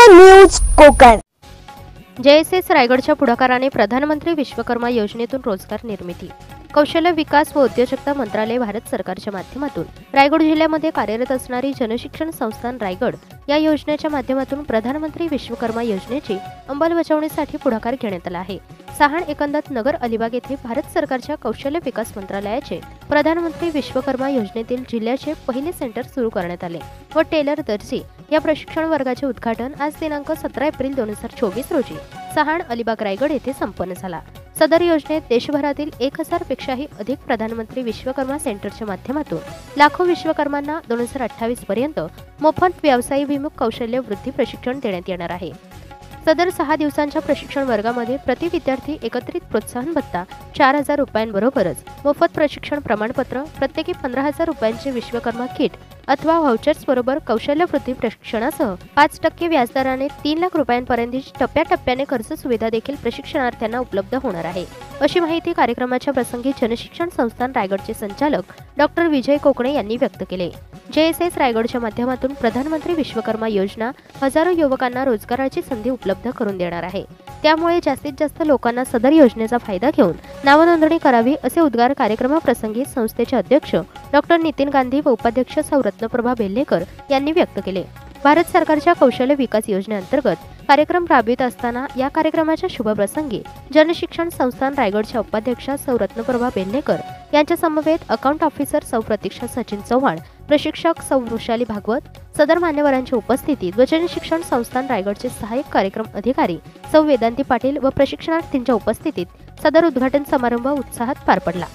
News Konkan. JSS रायगडच्या पुढाकाराने प्रधानमंत्री विश्वकर्मा योजनेतून रोजगार निर्मिती, कौशल्य विकास व उद्योजकता मंत्रालय भारत सरकारच्या माध्यमातून रायगड जिल्ह्यामध्ये कार्यरत असणारी जनशिक्षण संस्थान रायगड या योजनेच्या माध्यमातून प्रधानमंत्री विश्वकर्मा योजनेची अंमलबजावणीसाठी पुढाकार घेण्यात आला आहे। सहाण एकंदत नगर अलिबाग येथे भारत सरकारच्या कौशल्य विकास मंत्रालयाचे प्रधानमंत्री विश्वकर्मा योजनेतील जिल्ह्याचे पहिले सेंटर सुरू करण्यात आले व टेलर दर्जी या प्रशिक्षण वर्गाचे उद्घाटन आज दिनांक 17 एप्रिल 2024 रोजी सहाण अलिबाग रायगड येथे संपन्न झाला। सदर योजनेत देशभरातील 1000 पेक्षाही अधिक प्रधानमंत्री विश्वकर्मा सेंटरच्या माध्यमातून लाखो विश्वकर्मांना 2028 पर्यंत मोफत व्यवसायाभिमुख कौशल्य वृद्धी प्रशिक्षण देण्यात येणार आहे। सदर 6 दिवसांच्या प्रशिक्षण वर्गामध्ये प्रति विद्यार्थी एकत्रित प्रोत्साहन भत्ता 4000 रुपयांबरोबरच मोफत प्रशिक्षण प्रमाणपत्र, प्रत्येकी 15000 रुपयांचे विश्वकर्मा किट अथवा व्हाउचर्स बरोबर कौशल्य वृद्धी प्रशिक्षणासह 5% व्याजदराने 3 लाख रुपयांपर्यंत टप्प्याटप्प्याने कर्ज सुविधा देखील प्रशिक्षणार्थ्यांना उपलब्ध होणार आहे, अशी माहिती कार्यक्रमाच्या प्रसंगी जनशिक्षण संस्थान रायगडचे संचालक डॉक्टर विजय कोकणे यांनी व्यक्त केले। JSS रायगडच्या माध्यमातून प्रधानमंत्री विश्वकर्मा योजना हजारो युवकांना रोजगाराची संधी उपलब्ध करून देणार आहे, त्यामुळे जास्तीत जास्त लोकांना सदर योजनेचा फायदा घेऊन नावनोंदणी करावी, असे उद्गार कार्यक्रमाप्रसंगी संस्थेचे अध्यक्ष डॉक्टर नितीन गांधी व उपाध्यक्ष सौ रत्नप्रभा बेल्हेकर यांनी व्यक्त केले। भारत सरकारच्या कौशल्य विकास योजनेअंतर्गत कार्यक्रम राबवित असताना या कार्यक्रमाच्या शुभप्रसंगी जनशिक्षण संस्थान रायगडच्या उपाध्यक्षा सौ रत्नप्रभा बेल्हेकर यांच्या समवेत अकाउंट ऑफिसर सौ प्रतीक्षा सचिन चव्हाण, प्रशिक्षक सौ वृषाली भागवत, सदर मान्यवरांच्या उपस्थितीत व जनशिक्षण संस्थान रायगडचे सहाय्यक कार्यक्रम अधिकारी सौ वेदांती पाटील व प्रशिक्षणार्थींच्या उपस्थितीत सदर उद्घाटन समारंभ उत्साहात पार पडला।